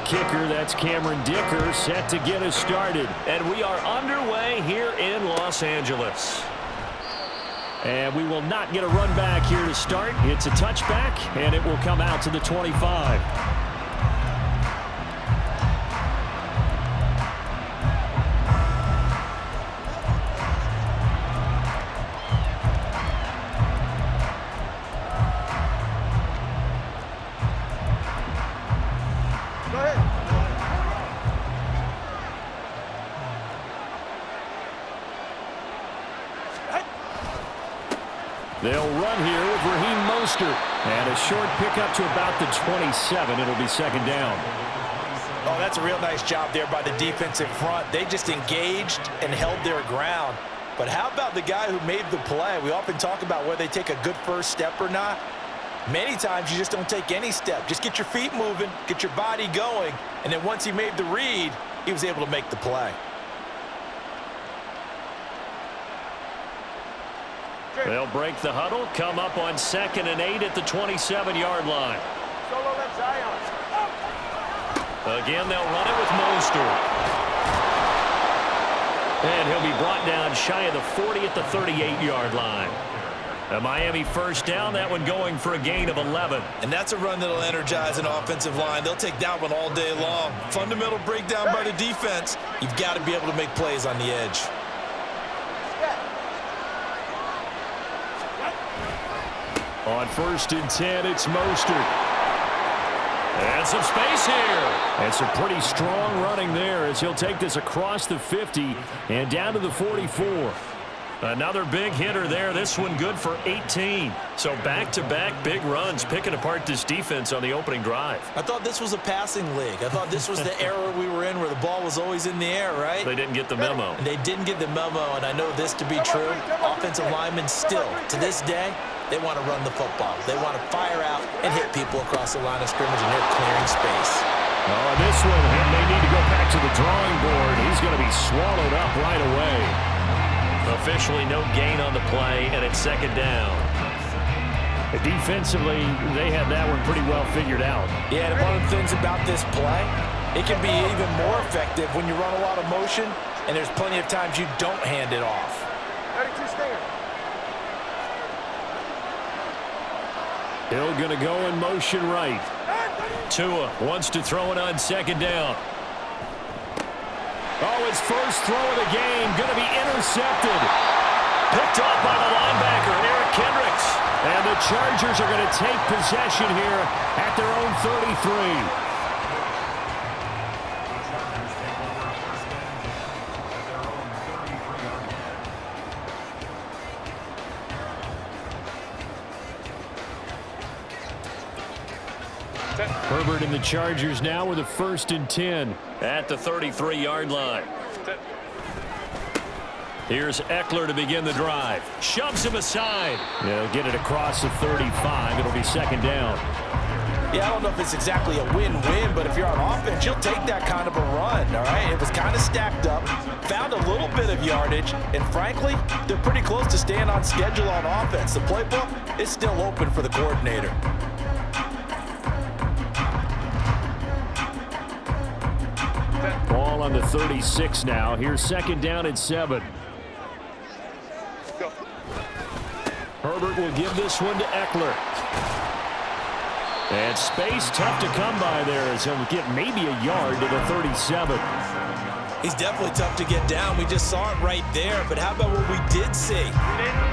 kicker, that's Cameron Dicker, set to get us started. And we are underway here in Los Angeles. And we will not get a run back here to start. It's a touchback, and it will come out to the 25. They'll run here with Raheem Mostert. And a short pickup to about the 27. It'll be second down. Oh, that's a real nice job there by the defensive front. They just engaged and held their ground. But how about the guy who made the play? We often talk about whether they take a good first step or not. Many times you just don't take any step. Just get your feet moving, get your body going, and then once he made the read, he was able to make the play. They'll break the huddle, come up on 2nd and 8 at the 27-yard line. Again, they'll run it with Mostert. And he'll be brought down shy of the 40 at the 38-yard line. A Miami first down, that one going for a gain of 11. And that's a run that'll energize an offensive line. They'll take that one all day long. Fundamental breakdown by the defense. You've got to be able to make plays on the edge. On 1st and 10, it's Mostert. And some space here. And some pretty strong running there as he'll take this across the 50 and down to the 44. Another big hitter there. This one good for 18. So back-to-back big runs picking apart this defense on the opening drive. I thought this was a passing league. I thought this was the era we were in where the ball was always in the air, right? They didn't get the memo. And they didn't get the memo, and I know this to be true. Offensive linemen still, to this day, they want to run the football. They want to fire out and hit people across the line of scrimmage, and they're clearing space. Oh, this one, and they need to go back to the drawing board. He's going to be swallowed up right away. Officially no gain on the play, and it's second down. Defensively, they had that one pretty well figured out. Yeah, and one of the things about this play, it can be even more effective when you run a lot of motion, and there's plenty of times you don't hand it off. 32 stand. Hill going to go in motion right. Tua wants to throw it on second down. Oh, his first throw of the game going to be intercepted. Picked off by the linebacker, Eric Kendricks. And the Chargers are going to take possession here at their own 33. Herbert and the Chargers now with a 1st and 10 at the 33-yard line. Here's Eckler to begin the drive. Shoves him aside. They'll get it across the 35. It'll be second down. Yeah, I don't know if it's exactly a win-win, but if you're on offense, you'll take that kind of a run, all right? It was kind of stacked up, found a little bit of yardage, and frankly, they're pretty close to staying on schedule on offense. The playbook is still open for the coordinator. Ball on the 36 now. Here's second down and 7. Herbert will give this one to Eckler. And space tough to come by there as he'll get maybe a yard to the 37. He's definitely tough to get down. We just saw it right there. But how about what we did see?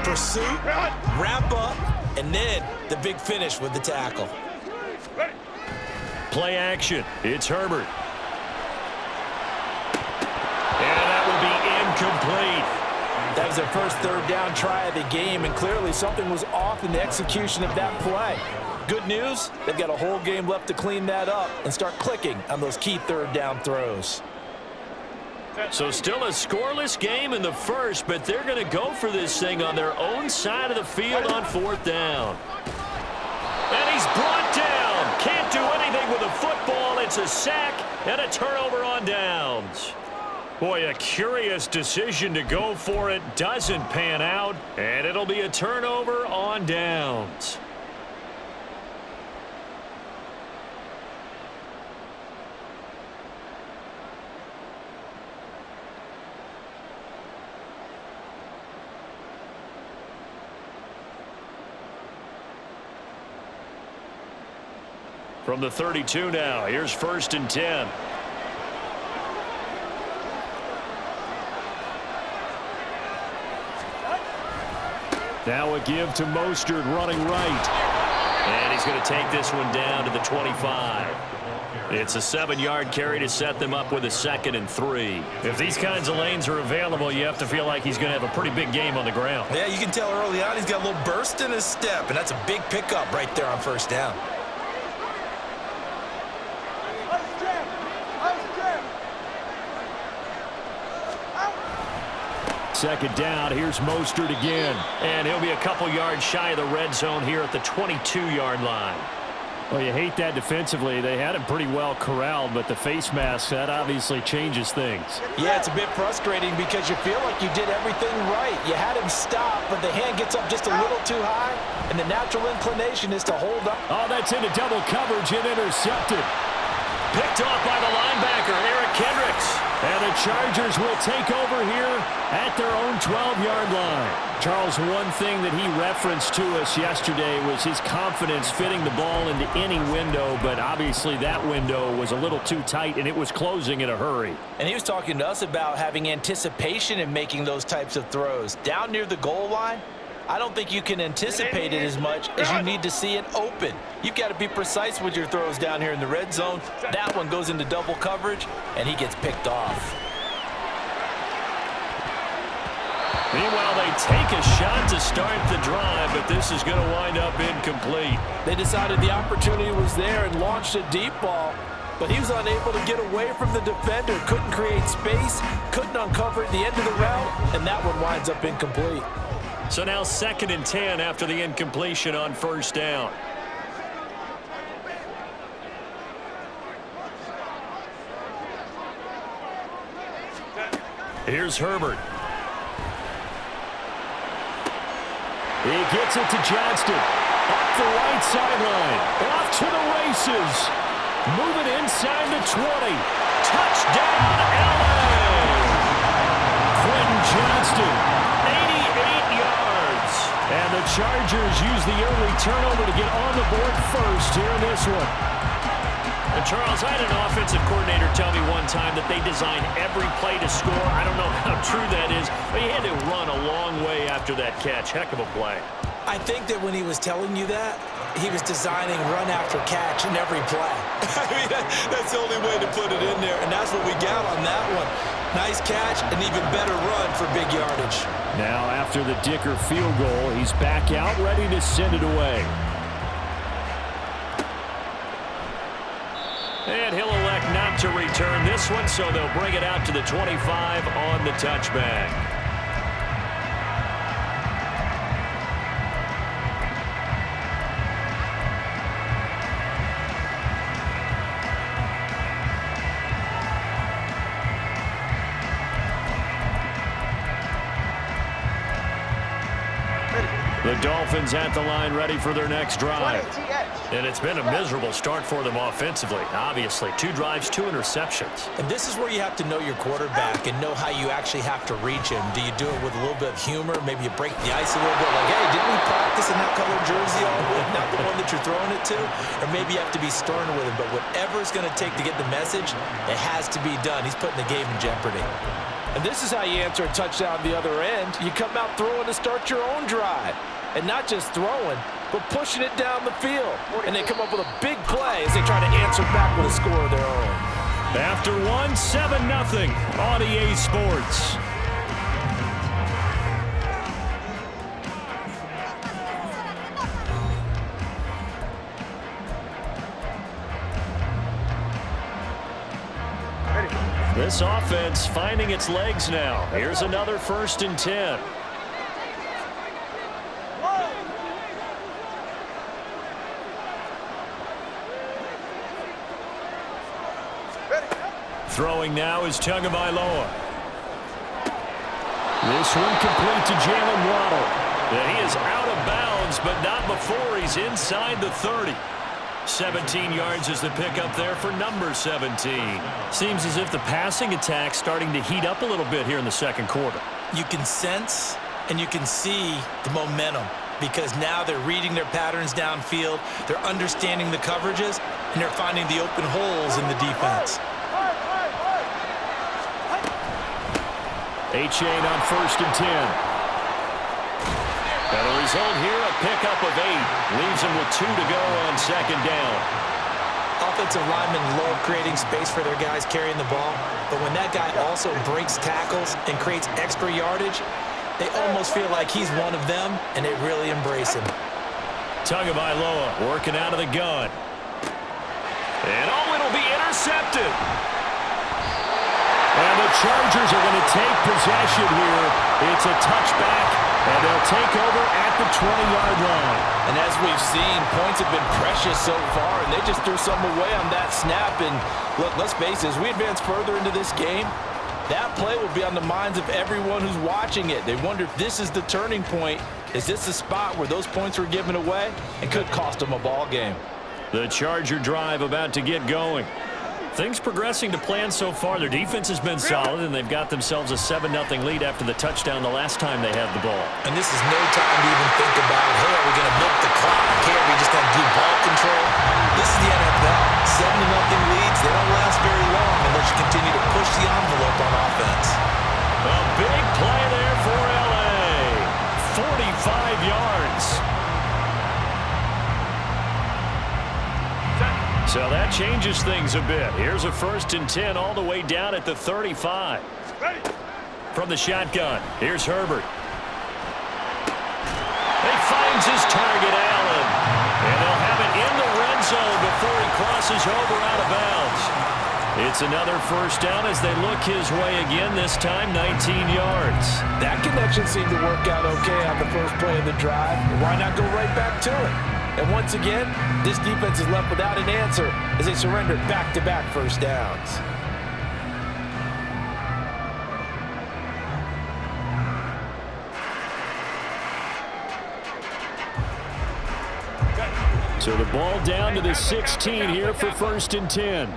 Pursuit, wrap up, and then the big finish with the tackle. Play action. It's Herbert. And that will be incomplete. That was their first third down try of the game, and clearly something was off in the execution of that play. Good news, they've got a whole game left to clean that up and start clicking on those key third down throws. So still a scoreless game in the first, but they're going to go for this thing on their own side of the field on 4th down. And he's brought down. Can't do anything with a football. It's a sack and a turnover on downs. Boy, a curious decision to go for it. Doesn't pan out, and it'll be a turnover on downs. From the 32 now, here's 1st and 10. Now a give to Mostert running right. And he's going to take this one down to the 25. It's a 7-yard carry to set them up with a 2nd and 3. If these kinds of lanes are available, you have to feel like he's going to have a pretty big game on the ground. Yeah, you can tell early on he's got a little burst in his step, and that's a big pickup right there on 1st down. Second down, here's Mostert again. And he'll be a couple yards shy of the red zone here at the 22-yard line. Well, you hate that defensively. They had him pretty well corralled, but the face mask, that obviously changes things. Yeah, it's a bit frustrating because you feel like you did everything right. You had him stop, but the hand gets up just a little too high, and the natural inclination is to hold up. Oh, that's into double coverage and intercepted. Picked off by the linebacker, Eric Kendricks. And the Chargers will take over here at their own 12-yard line. Charles, one thing that he referenced to us yesterday was his confidence fitting the ball into any window, but obviously that window was a little too tight, and it was closing in a hurry. And he was talking to us about having anticipation in making those types of throws. Down near the goal line, I don't think you can anticipate it as much as you need to see it open. You've got to be precise with your throws down here in the red zone. That one goes into double coverage, and he gets picked off. Meanwhile, they take a shot to start the drive, but this is going to wind up incomplete. They decided the opportunity was there and launched a deep ball, but he was unable to get away from the defender, couldn't create space, couldn't uncover at the end of the route, and that one winds up incomplete. So now 2nd and 10 after the incompletion on 1st down. Here's Herbert. He gets it to Johnston. Up the right sideline. Off to the races. Moving inside the 20. Touchdown, LA! Quentin Johnston. 88 yards. And the Chargers use the early turnover to get on the board first here in this one. And Charles, I had an offensive coordinator tell me one time that they design every play to score. I don't know how true that is, but he had to run a long way after that catch. Heck of a play. I think that when he was telling you that, he was designing run after catch in every play. I mean, that's the only way to put it in there, and that's what we got on that one. Nice catch, an even better run for big yardage. Now after the Dicker field goal, he's back out ready to send it away. And he'll elect not to return this one, so they'll bring it out to the 25 on the touchback. The Dolphins at the line ready for their next drive. And it's been a miserable start for them offensively. Obviously, 2 drives, 2 interceptions. And this is where you have to know your quarterback and know how you actually have to reach him. Do you do it with a little bit of humor? Maybe you break the ice a little bit. Like, hey, didn't we practice in that colored jersey all week? Not the one that you're throwing it to. Or maybe you have to be stern with him. But whatever it's going to take to get the message, it has to be done. He's putting the game in jeopardy. And this is how you answer a touchdown the other end. You come out throwing to start your own drive. And not just throwing, but pushing it down the field. And they come up with a big play as they try to answer back with a score of their own. After one, 7-0 on EA Sports. This offense finding its legs now. Here's another 1st and 10. Throwing now is Tagovailoa. This one complete to Jalen Waddle. Yeah, he is out of bounds, but not before he's inside the 30. 17 yards is the pickup there for number 17. Seems as if the passing attack's starting to heat up a little bit here in the second quarter. You can sense and you can see the momentum. because now they're reading their patterns downfield, they're understanding the coverages, and they're finding the open holes in the defense. Achane on 1st and 10. And the result here, a pickup of 8. Leaves him with 2 to go on 2nd down. Offensive linemen love creating space for their guys carrying the ball, but when that guy also breaks tackles and creates extra yardage, they almost feel like he's one of them, and they really embrace him. Tagovailoa working out of the gun. And it'll be intercepted. And the Chargers are going to take possession here. It's a touchback, and they'll take over at the 20-yard line. And as we've seen, points have been precious so far, and they just threw some away on that snap. And look, let's face it, as we advance further into this game, that play will be on the minds of everyone who's watching it. They wonder if this is the turning point. Is this the spot where those points were given away? It could cost them a ball game. The Charger drive about to get going. Things progressing to plan so far. Their defense has been solid, and they've got themselves a 7-0 lead after the touchdown the last time they had the ball. And this is no time to even think about, hey, are we going to milk the clock? Hey, are we just going to do ball control? This is the NFL. 7-0 leads, they don't last very long unless you continue to push the envelope on offense. A big play there for L.A. 45 yards. So that changes things a bit. Here's a 1st and 10 all the way down at the 35. From the shotgun, here's Herbert. He finds his target, Allen. And they'll have it in the red zone before he crosses over out of bounds. It's another 1st down as they look his way again, this time 19 yards. That connection seemed to work out okay on the first play of the drive. Why not go right back to it? And once again, this defense is left without an answer as they surrender back-to-back 1st downs. So the ball down to the 16 here for 1st and 10.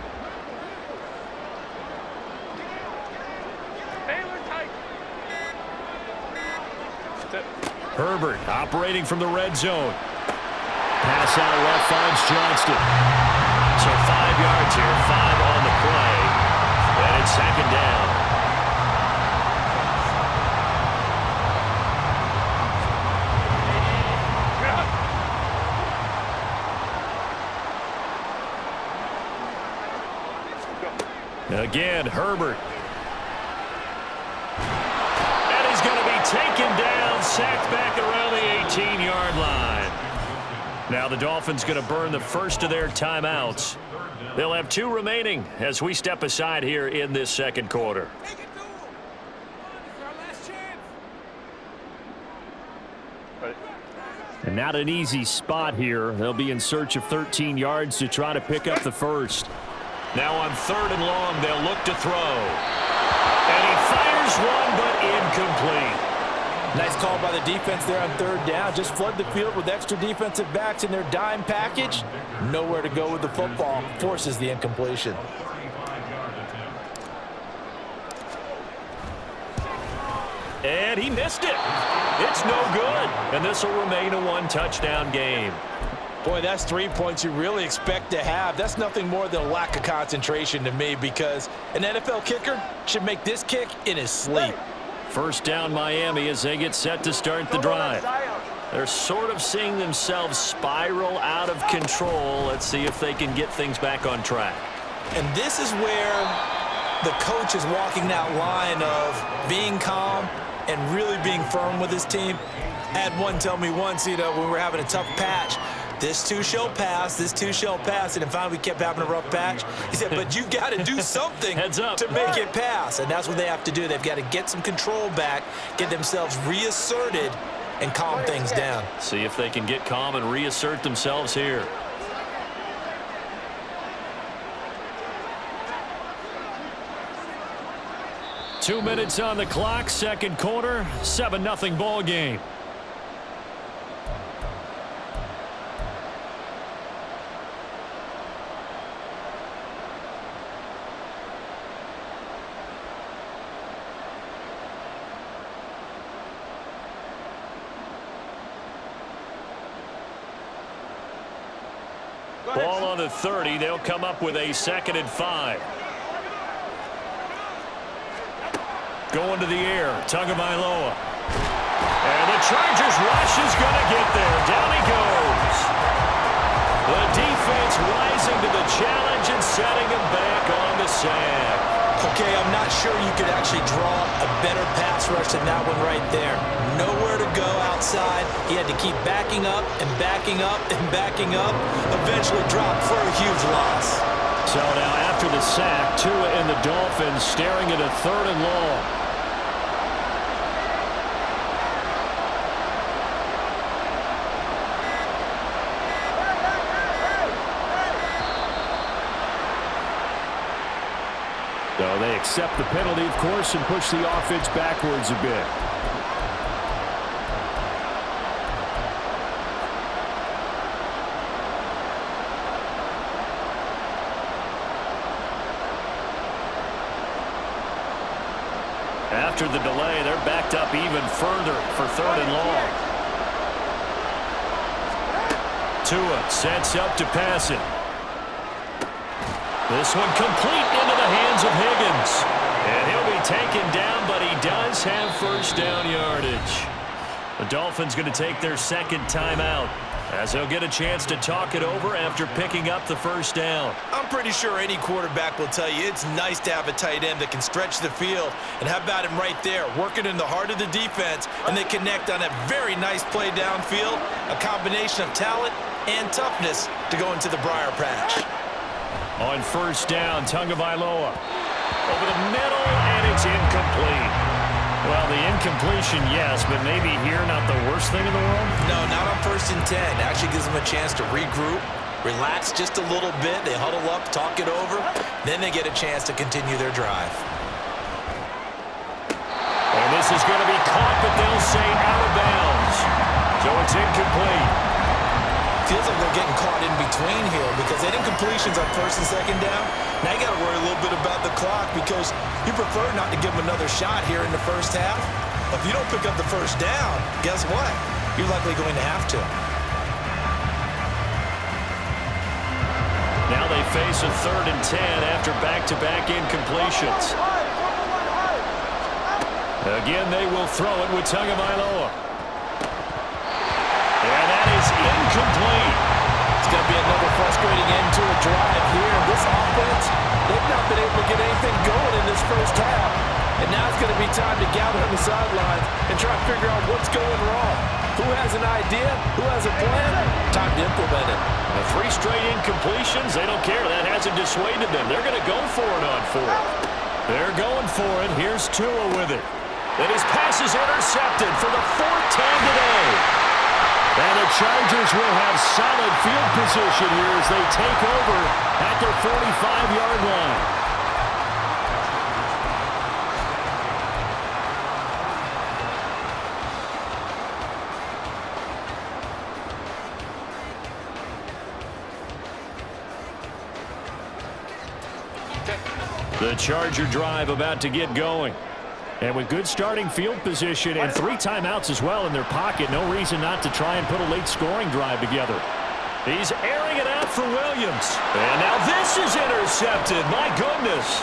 Herbert operating from the red zone. Pass out left finds Johnston. So 5 yards here, 5 on the play. And it's 2nd down. Again, Herbert. And he's going to be taken down, sacked back around the 18-yard line. Now the Dolphins going to burn the first of their timeouts. They'll have 2 remaining as we step aside here in this 2nd quarter. And not an easy spot here. They'll be in search of 13 yards to try to pick up the first. Now on 3rd and long, they'll look to throw. And he fires one, but incomplete. Nice call by the defense there on 3rd down. Just flood the field with extra defensive backs in their dime package. Nowhere to go with the football. Forces the incompletion. And he missed it. It's no good. And this will remain a 1-touchdown game. Boy, that's 3 points you really expect to have. That's nothing more than a lack of concentration to me, because an NFL kicker should make this kick in his sleep. 1st down Miami as they get set to start the drive. They're sort of seeing themselves spiral out of control. Let's see if they can get things back on track. And this is where the coach is walking that line of being calm and really being firm with his team. I had one tell me once, when we were having a tough patch, this too shall pass, this too shall pass, and then finally we kept having a rough patch. He said, but you got to do something Heads up. to make it pass, and that's what they have to do. They've got to get some control back, get themselves reasserted, and calm things down. See if they can get calm and reassert themselves here. Two minutes on the clock, 2nd quarter, 7-0 ball game. Ball on the 30. They'll come up with a 2nd and 5. Going to the air. Tagovailoa. And the Chargers rush is going to get there. Down he goes. The defense rising to the challenge and setting him back on the sack. Okay, I'm not sure you could actually draw a better pass rush than that one right there. Nowhere to go outside. He had to keep backing up and backing up and backing up. Eventually dropped for a huge loss. So now after the sack, Tua and the Dolphins staring at a 3rd and long. So they accept the penalty, of course, and push the offense backwards a bit. After the delay, they're backed up even further for 3rd and long. Tua sets up to pass it. This one complete into the hands of Higgins. And he'll be taken down, but he does have 1st down yardage. The Dolphins going to take their 2nd timeout as they'll get a chance to talk it over after picking up the 1st down. I'm pretty sure any quarterback will tell you it's nice to have a tight end that can stretch the field. And how about him right there, working in the heart of the defense, and they connect on a very nice play downfield, a combination of talent and toughness to go into the briar patch. On 1st down, Tagovailoa over the middle, and it's incomplete. Well, the incompletion, yes, but maybe here not the worst thing in the world? No, not on 1st and 10. Actually gives them a chance to regroup, relax just a little bit. They huddle up, talk it over. Then they get a chance to continue their drive. And this is going to be caught, but they'll say out of bounds. So it's incomplete. Feels like they're getting caught in between here because they didn't completions on 1st and 2nd down. Now you got to worry a little bit about the clock because you prefer not to give them another shot here in the 1st half. If you don't pick up the 1st down, guess what? You're likely going to have to. Now they face a 3rd and 10 after back-to-back incompletions. Again, they will throw it with Tagovailoa. And that is incomplete. It's going to be another frustrating end to a drive here. This offense, they've not been able to get anything going in this 1st half. And now it's going to be time to gather on the sidelines and try to figure out what's going wrong. Who has an idea? Who has a plan? Time to implement it. The 3 straight incompletions, they don't care. That hasn't dissuaded them. They're going to go for it on 4th. They're going for it. Here's Tua with it. And his pass is intercepted for the 4th time today. And the Chargers will have solid field position here as they take over at their 45-yard line. The Charger drive about to get going. And with good starting field position and 3 timeouts as well in their pocket, no reason not to try and put a late scoring drive together. He's airing it out for Williams. And now this is intercepted. My goodness.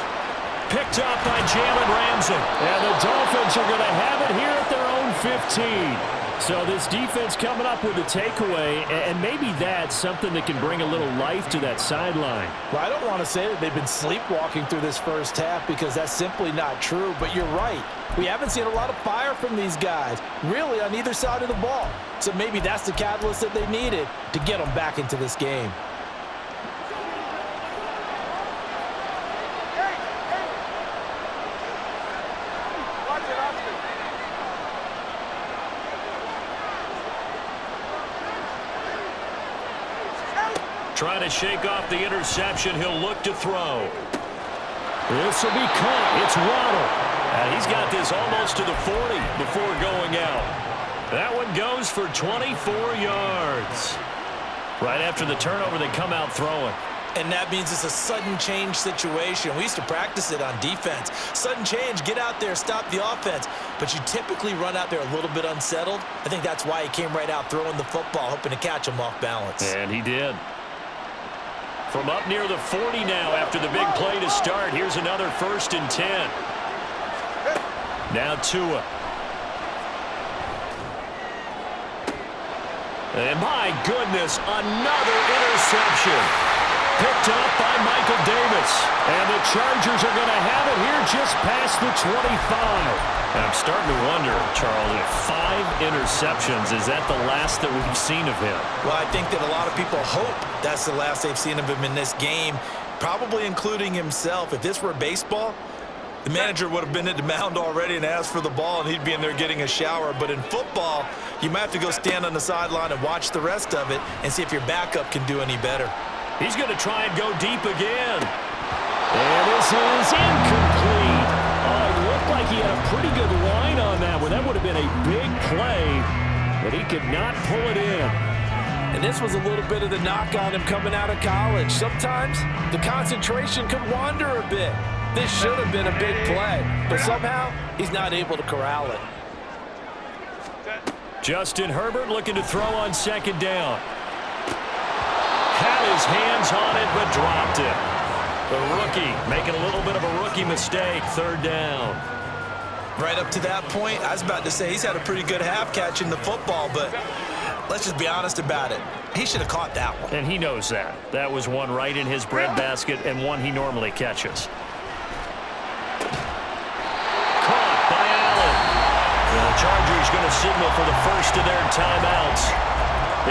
Picked up by Jalen Ramsey. And the Dolphins are going to have it here at their own 15. So this defense coming up with a takeaway, and maybe that's something that can bring a little life to that sideline. Well, I don't want to say that they've been sleepwalking through this 1st half because that's simply not true, but you're right. We haven't seen a lot of fire from these guys, really on either side of the ball. So maybe that's the catalyst that they needed to get them back into this game. Trying to shake off the interception. He'll look to throw. This will be caught. It's Waddle. And he's got this almost to the 40 before going out. That one goes for 24 yards. Right after the turnover, they come out throwing. And that means it's a sudden change situation. We used to practice it on defense. Sudden change, get out there, stop the offense. But you typically run out there a little bit unsettled. I think that's why he came right out throwing the football, hoping to catch him off balance. And he did. From up near the 40 now after the big play to start. Here's another 1st and 10. Now Tua. And my goodness, another interception. Picked up by Michael Davis. And the Chargers are going to have it here just past the 25. And I'm starting to wonder, Charles, if 5 interceptions, is that the last that we've seen of him? Well, I think that a lot of people hope that's the last they've seen of him in this game, probably including himself. If this were baseball, the manager would have been at the mound already and asked for the ball, and he'd be in there getting a shower. But in football, you might have to go stand on the sideline and watch the rest of it and see if your backup can do any better. He's going to try and go deep again. And this is incomplete. Oh, it looked like he had a pretty good line on that one. That would have been a big play, but he could not pull it in. And this was a little bit of the knock on him coming out of college. Sometimes the concentration could wander a bit. This should have been a big play, but somehow he's not able to corral it. Justin Herbert looking to throw on 2nd down. Had his hands on it, but dropped it. The rookie making a little bit of a rookie mistake, 3rd down. Right up to that point, I was about to say he's had a pretty good half catching the football, but let's just be honest about it. He should have caught that one. And he knows that. That was one right in his breadbasket and one he normally catches. Caught by Allen. And the Chargers going to signal for the first of their timeouts.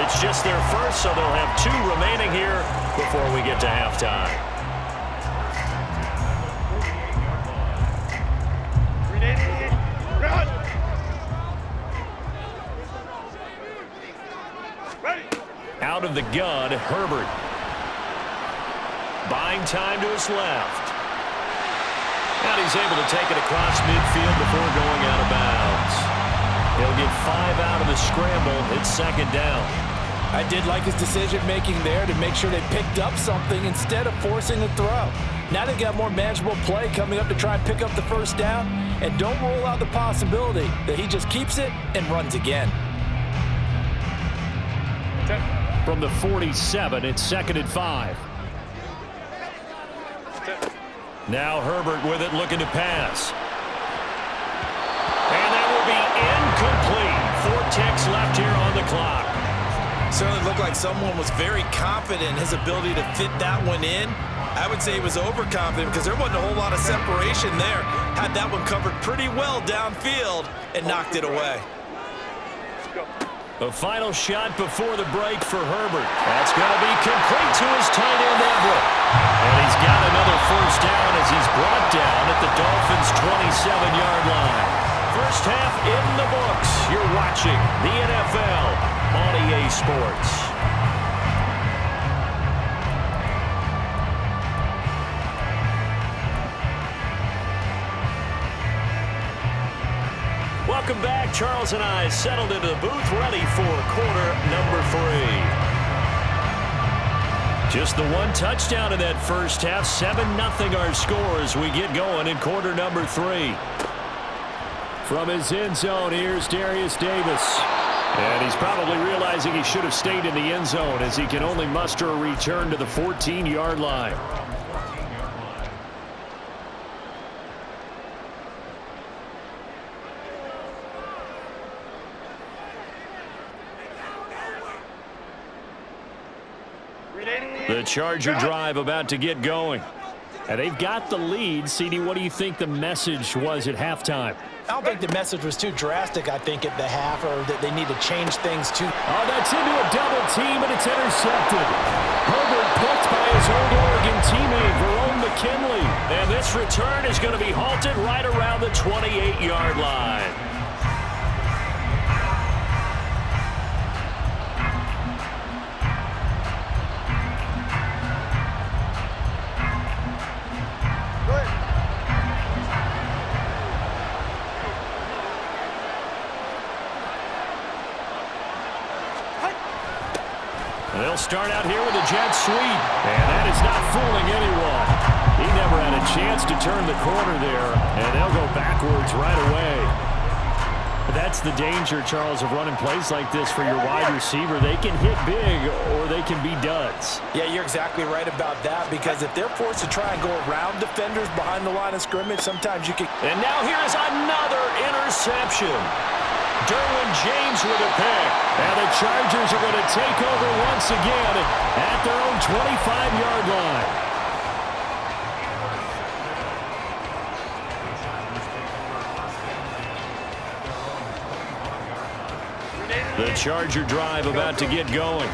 It's just their first, so they'll have 2 remaining here before we get to halftime. Out of the gun, Herbert. Buying time to his left. And he's able to take it across midfield before going out of bounds. He'll get 5 out of the scramble. It's 2nd down. I did like his decision-making there to make sure they picked up something instead of forcing the throw. Now they got more manageable play coming up to try and pick up the 1st down, and don't rule out the possibility that he just keeps it and runs again. From the 47, it's 2nd and 5. Now Herbert with it, looking to pass. And that will be incomplete. 4 ticks left here on the clock. Certainly looked like someone was very confident in his ability to fit that one in. I would say he was overconfident because there wasn't a whole lot of separation there. Had that one covered pretty well downfield and knocked it away. A final shot before the break for Herbert. That's going to be complete to his tight end, Everett. And he's got another 1st down as he's brought down at the Dolphins' 27-yard line. First half in the books. You're watching the NFL on EA Sports. Welcome back. Charles and I settled into the booth, ready for quarter number 3. Just the 1 touchdown in that first half. 7-0 our score as we get going in quarter number 3. From his end zone, here's Darius Davis. And he's probably realizing he should have stayed in the end zone as he can only muster a return to the 14-yard line. The Charger drive about to get going. And they've got the lead. CD, what do you think the message was at halftime? I don't think the message was too drastic, I think, at the half, or that they need to change things too. Oh, that's into a double team, and it's intercepted. Herbert picked by his old Oregon teammate, Verone McKinley. And this return is going to be halted right around the 28-yard line. They'll start out here with a jet sweep. And that is not fooling anyone. He never had a chance to turn the corner there, and they'll go backwards right away. But that that's the danger, Charles, of running plays like this for your wide receiver. They can hit big or they can be duds. Yeah, you're exactly right about that, because if they're forced to try and go around defenders behind the line of scrimmage, sometimes you can... And now here is another interception. Derwin James with a pick. And the Chargers are going to take over once again at their own 25-yard line. The Charger drive about to get going.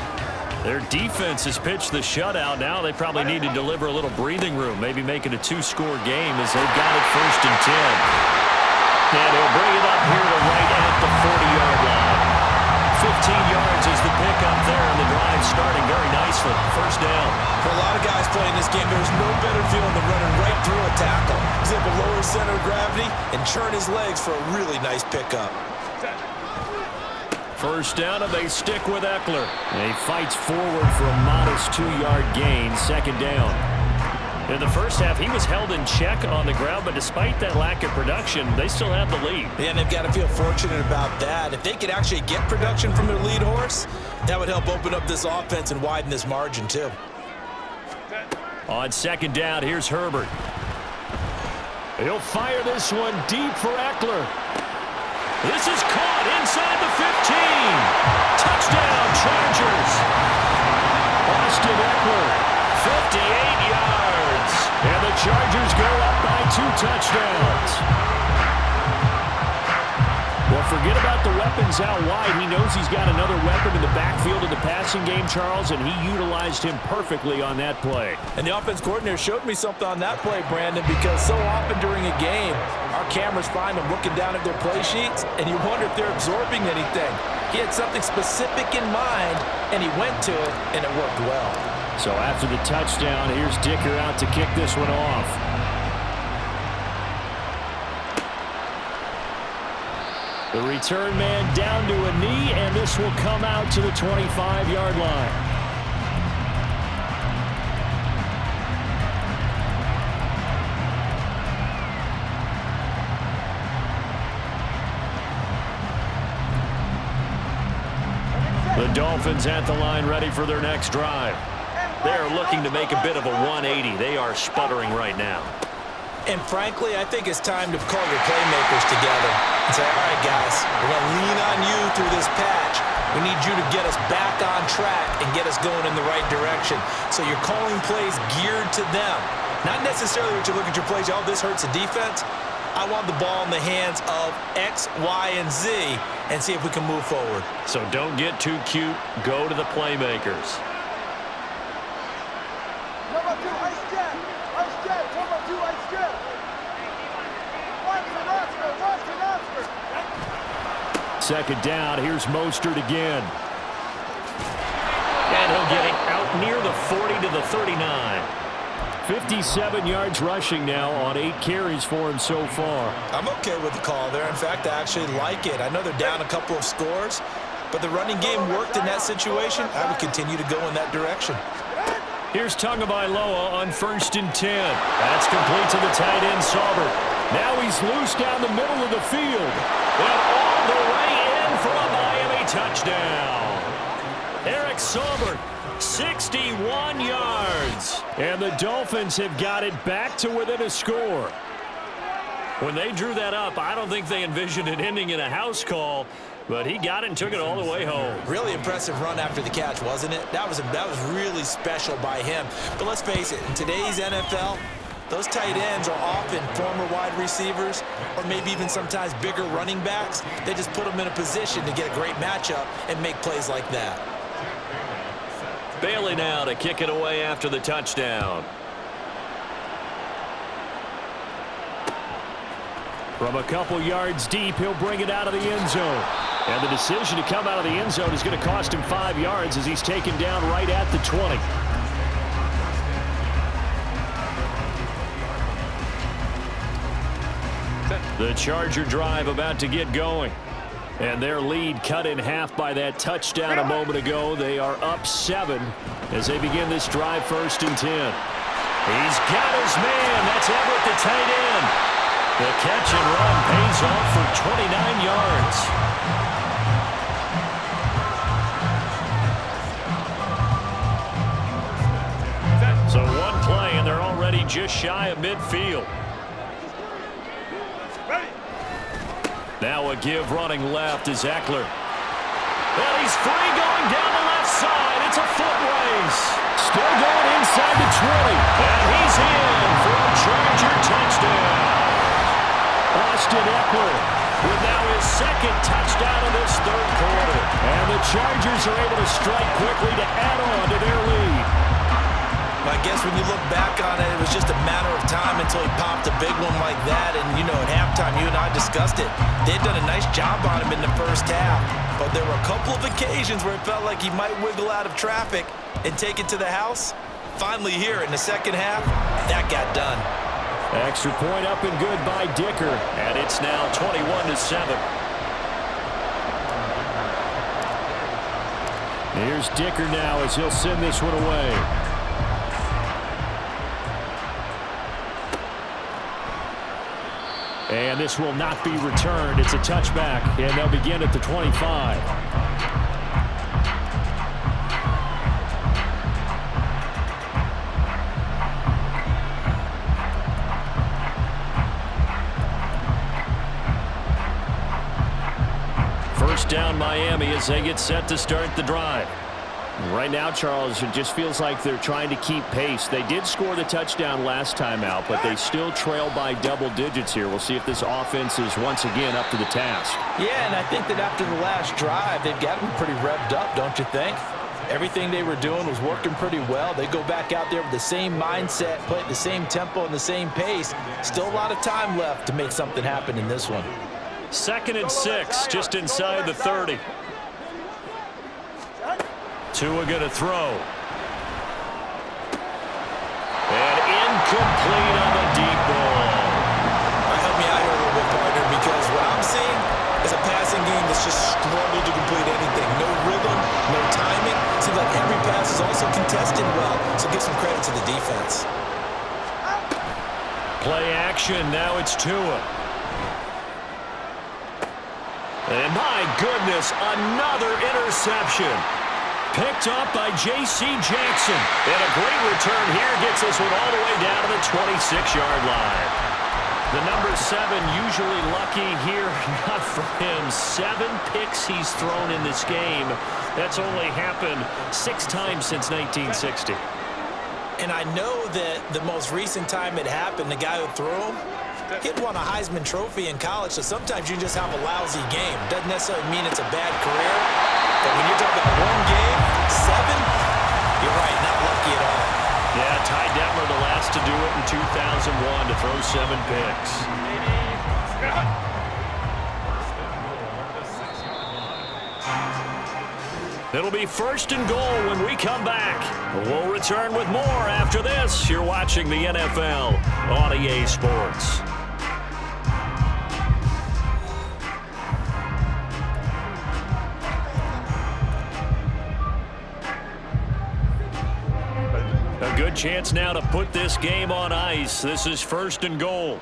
Their defense has pitched the shutout. Now they probably need to deliver a little breathing room, maybe make it a 2-score game as they've got it 1st and 10. And he'll bring it up here to right at the 40-yard line. 15 yards is the pickup there, and the drive starting very nicely. 1st down. For a lot of guys playing this game, there's no better feeling than running right through a tackle. He's able to lower his center of gravity and churn his legs for a really nice pickup. 1st down, and they stick with Eckler. And he fights forward for a modest 2-yard gain. 2nd down. In the first half, he was held in check on the ground, but despite that lack of production, they still have the lead. Yeah, and they've got to feel fortunate about that. If they could actually get production from their lead horse, that would help open up this offense and widen this margin, too. On 2nd down, here's Herbert. He'll fire this one deep for Eckler. This is caught inside the 15. Touchdown, Chargers. Austin Eckler. 58 yards. And the Chargers go up by 2 touchdowns. Well, forget about the weapons out wide. He knows he's got another weapon in the backfield of the passing game, Charles, and he utilized him perfectly on that play. And the offense coordinator showed me something on that play, Brandon, because so often during a game, our cameras find them looking down at their play sheets, and you wonder if they're absorbing anything. He had something specific in mind, and he went to it, and it worked well. So after the touchdown, here's Dicker out to kick this one off. The return man down to a knee, and this will come out to the 25-yard line. The Dolphins at the line ready for their next drive. They're looking to make a bit of a 180. They are sputtering right now. And frankly, I think it's time to call your playmakers together and say, all right, guys, we're going to lean on you through this patch. We need you to get us back on track and get us going in the right direction. So you're calling plays geared to them. Not necessarily what you look at your plays, oh, this hurts the defense. I want the ball in the hands of X, Y, and Z and see if we can move forward. So don't get too cute. Go to the playmakers. Second down, here's Mostert again. And he'll get it out near the 40 to the 39. 57 yards rushing now on 8 carries for him so far. I'm okay with the call there. In fact, I actually like it. I know they're down a couple of scores, but the running game worked in that situation. I would continue to go in that direction. Here's Tagovailoa on 1st and 10. That's complete to the tight end, Saubert. Now he's loose down the middle of the field. And all the way in for a Miami touchdown. Eric Saubert, 61 yards. And the Dolphins have got it back to within a score. When they drew that up, I don't think they envisioned it ending in a house call, but he got it and took it all the way home. Really impressive run after the catch, wasn't it? That was really special by him. But let's face it, in today's NFL, those tight ends are often former wide receivers or maybe even sometimes bigger running backs. They just put them in a position to get a great matchup and make plays like that. Bailey now to kick it away after the touchdown. From a couple yards deep, he'll bring it out of the end zone. And the decision to come out of the end zone is going to cost him 5 yards as he's taken down right at the 20. The Charger drive about to get going. And their lead cut in half by that touchdown a moment ago. They are up 7 as they begin this drive 1st and 10. He's got his man. That's Everett, the tight end. The catch and run pays off for 29 yards. just shy of midfield. Now a give running left is Eckler. And he's free going down the left side. It's a foot race. Still going inside the 20. And he's in for a Charger touchdown. Austin Eckler with now his second touchdown of this third quarter. And the Chargers are able to strike quickly to add on to their lead. I guess when you look back on it, it was just a matter of time until he popped a big one like that. And, you know, at halftime, you and I discussed it. They'd done a nice job on him in the first half. But there were a couple of occasions where it felt like he might wiggle out of traffic and take it to the house. Finally here in the second half, that got done. Extra point up and good by Dicker. And it's now 21-7. Here's Dicker now as he'll send this one away. And this will not be returned. It's a touchback, and they'll begin at the 25. First down Miami as they get set to start the drive. Right now, Charles, it just feels like they're trying to keep pace. They did score the touchdown last time out, but they still trail by double digits here. We'll see if this offense is once again up to the task. Yeah, and I think that after the last drive, they've got them pretty revved up, don't you think? Everything they were doing was working pretty well. They go back out there with the same mindset, play at the same tempo and the same pace. Still a lot of time left to make something happen in this one. 2nd and 6, just inside the 30. Tua going to throw. And incomplete on the deep ball. Help me out here a little bit, partner, because what I'm seeing is a passing game that's just struggled to complete anything. No rhythm, no timing. Seems like every pass is also contested well, so give some credit to the defense. Play action, now it's Tua. And my goodness, another interception. Picked up by J.C. Jackson. And a great return here gets this one all the way down to the 26-yard line. The number 7 usually lucky here. Not for him. 7 picks he's thrown in this game. That's only happened 6 times since 1960. And I know that the most recent time it happened, the guy who threw him, he'd won a Heisman Trophy in college, so sometimes you just have a lousy game. Doesn't necessarily mean it's a bad career, but when you're talking about one game, 7, you're right, not lucky at all. Yeah, Ty Detmer, the last to do it in 2001, to throw 7 picks. It'll be 1st and goal when we come back. We'll return with more after this. You're watching the NFL on EA Sports. A good chance now to put this game on ice. This is 1st and goal.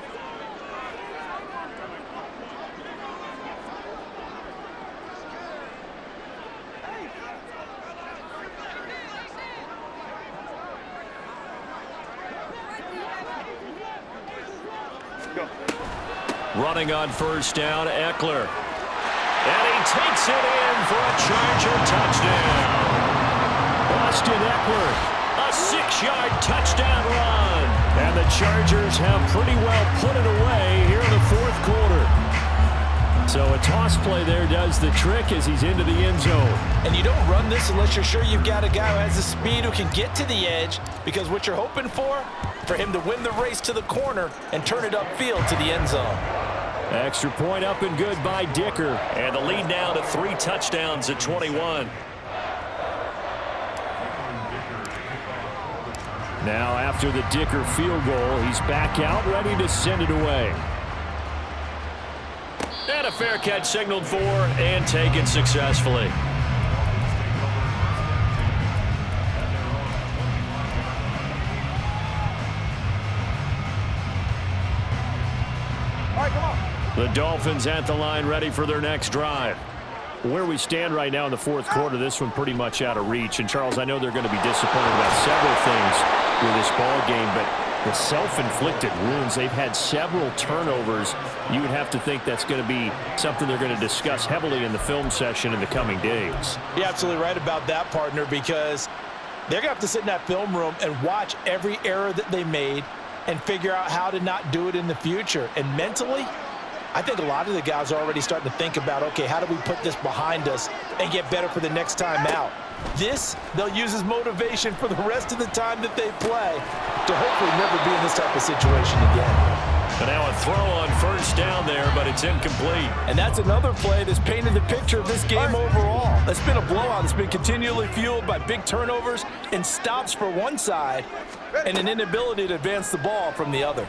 Running on 1st down, Eckler. And he takes it in for a Charger touchdown. Austin Eckler. A 6-yard touchdown run. And the Chargers have pretty well put it away here in the 4th quarter. So a toss play there does the trick as he's into the end zone. And you don't run this unless you're sure you've got a guy who has the speed who can get to the edge, because what you're hoping for him to win the race to the corner and turn it upfield to the end zone. Extra point up and good by Dicker. And the lead now to 3 touchdowns at 21. Now after the Dicker field goal, he's back out ready to send it away. And a fair catch signaled for and taken successfully. The Dolphins at the line ready for their next drive. Where we stand right now in the 4th quarter, this one pretty much out of reach. And, Charles, I know they're going to be disappointed about several things with this ball game, but The self-inflicted wounds. They've had several turnovers. You would have to think that's going to be something they're going to discuss heavily in the film session in the coming days. You're absolutely right about that, partner, because they're going to have to sit in that film room and watch every error that they made and figure out how to not do it in the future. And mentally, I think a lot of the guys are already starting to think about, okay, how do we put this behind us and get better for the next time out? This, they'll use as motivation for the rest of the time that they play to hopefully never be in this type of situation again. And now a throw on first down there, but it's incomplete. And that's another play that's painted the picture of this game overall. It's been a blowout that's been continually fueled by big turnovers and stops for one side and an inability to advance the ball from the other.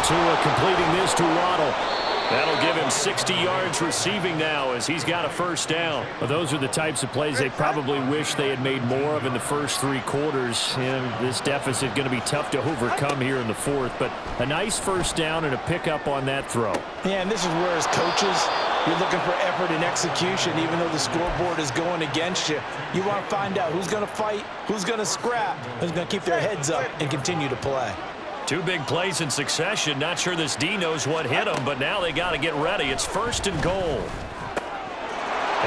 Tua completing this to Waddle. That'll give him 60 yards receiving now as he's got a first down. Well, those are the types of plays they probably wish they had made more of in the first 3 quarters. And this deficit going to be tough to overcome here in the fourth. But a nice first down and a pickup on that throw. Yeah, and this is where, as coaches, you're looking for effort and execution. Even though the scoreboard is going against you, you want to find out who's going to fight, who's going to scrap, who's going to keep their heads up and continue to play. 2 big plays in succession. Not sure this D knows what hit him, but now they got to get ready. It's first and goal.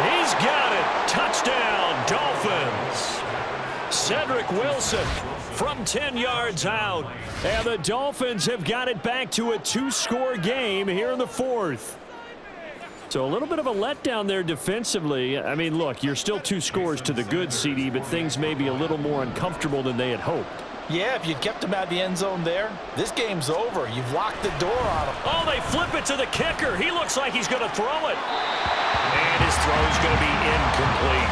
He's got it. Touchdown, Dolphins. Cedric Wilson from 10 yards out. And the Dolphins have got it back to a 2-score game here in the fourth. So a little bit of a letdown there defensively. I mean, look, you're still 2 scores to the good, CD, but things may be a little more uncomfortable than they had hoped. Yeah, if you kept him out of the end zone there, this game's over. You've locked the door on him. Oh, they flip it to the kicker. He looks like he's going to throw it. And his throw's going to be incomplete.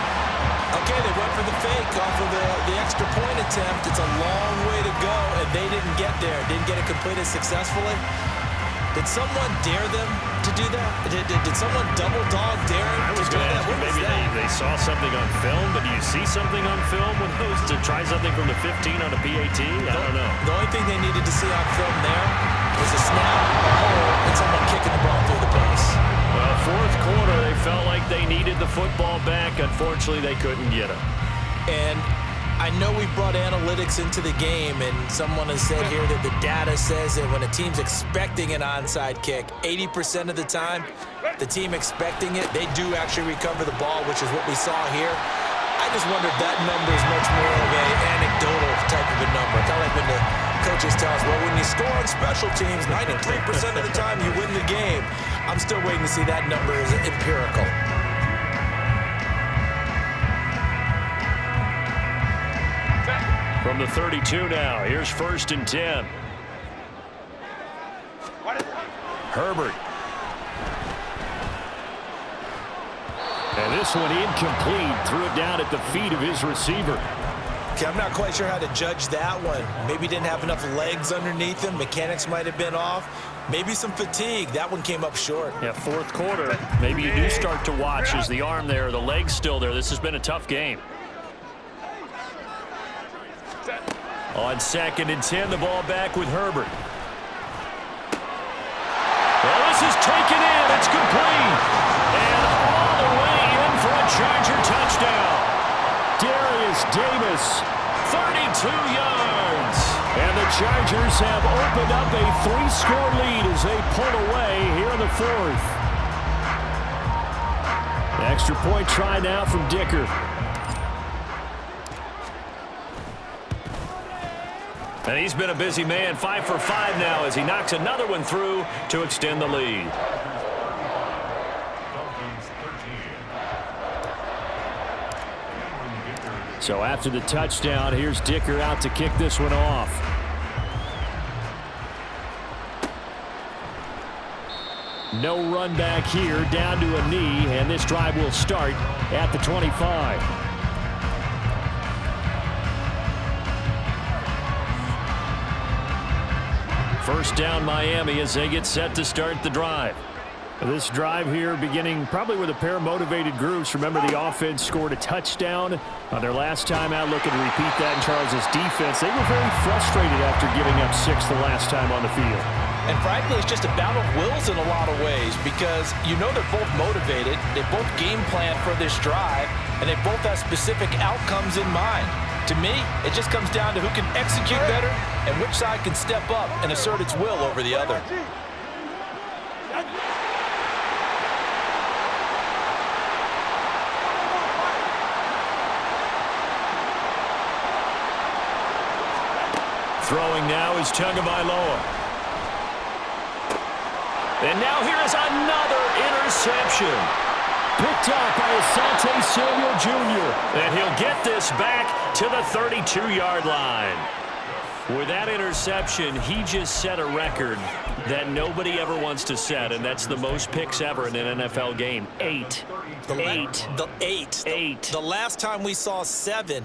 Okay, they went for the fake off of the extra point attempt. It's a long way to go, and they didn't get there. Didn't get it completed successfully. Did someone dare them to do that? Did someone double dog dare him I was going to ask you, maybe they saw something on film, but do you see something on film with those to try something from the 15 on a PAT? I don't know. The only thing they needed to see on film there was a snap, a hole, and someone kicking the ball through the pace. Well, fourth quarter, they felt like they needed the football back. Unfortunately, they couldn't get it. And I know we've brought analytics into the game, and someone has said here that the data says that when a team's expecting an onside kick, 80% of the time, the team expecting it, they do actually recover the ball, which is what we saw here. I just wonder if that number is much more of an anecdotal type of a number. Kind of like when the coaches tell us, well, when you score on special teams, 93% of the time you win the game. I'm still waiting to see that number as empirical. From the 32 now, here's first and 10. Herbert. And this one incomplete. Threw it down at the feet of his receiver. Okay, I'm not quite sure how to judge that one. Maybe didn't have enough legs underneath him. Mechanics might have been off. Maybe some fatigue. That one came up short. Yeah, fourth quarter. Maybe you do start to watch as the arm there, the leg's still there. This has been a tough game. On second and 10, the ball back with Herbert. Well, this is taken in. It's complete. And all the way in for a Charger touchdown. Darius Davis, 32 yards. and the Chargers have opened up a 3-score lead as they pull away here in the fourth. The extra point try now from Dicker. And he's been a busy man, 5 for 5 now as he knocks another one through to extend the lead. So after the touchdown, here's Dicker out to kick this one off. No run back here, down to a knee, and this drive will start at the 25. First down Miami as they get set to start the drive. This drive here beginning probably with a pair of motivated groups. Remember, the offense scored a touchdown on their last time out, looking to repeat that in Charles' defense. They were very frustrated after giving up 6 the last time on the field. And frankly, it's just a battle of wills in a lot of ways because you know they're both motivated, they both game plan for this drive, and they both have specific outcomes in mind. To me, it just comes down to who can execute better and which side can step up and assert its will over the other. Throwing now is Tagovailoa. And now here is another interception. Picked up by Asante Samuel Jr. And he'll get this back to the 32-yard line. With that interception, he just set a record that nobody ever wants to set, and that's the most picks ever in an NFL game. 8. The last time we saw 7